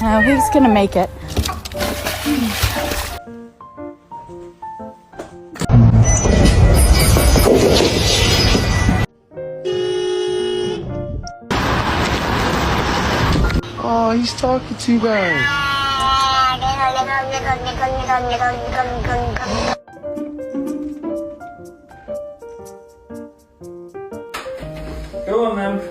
Oh, he's gonna make it. Oh, he's talking to you guys. Go on then.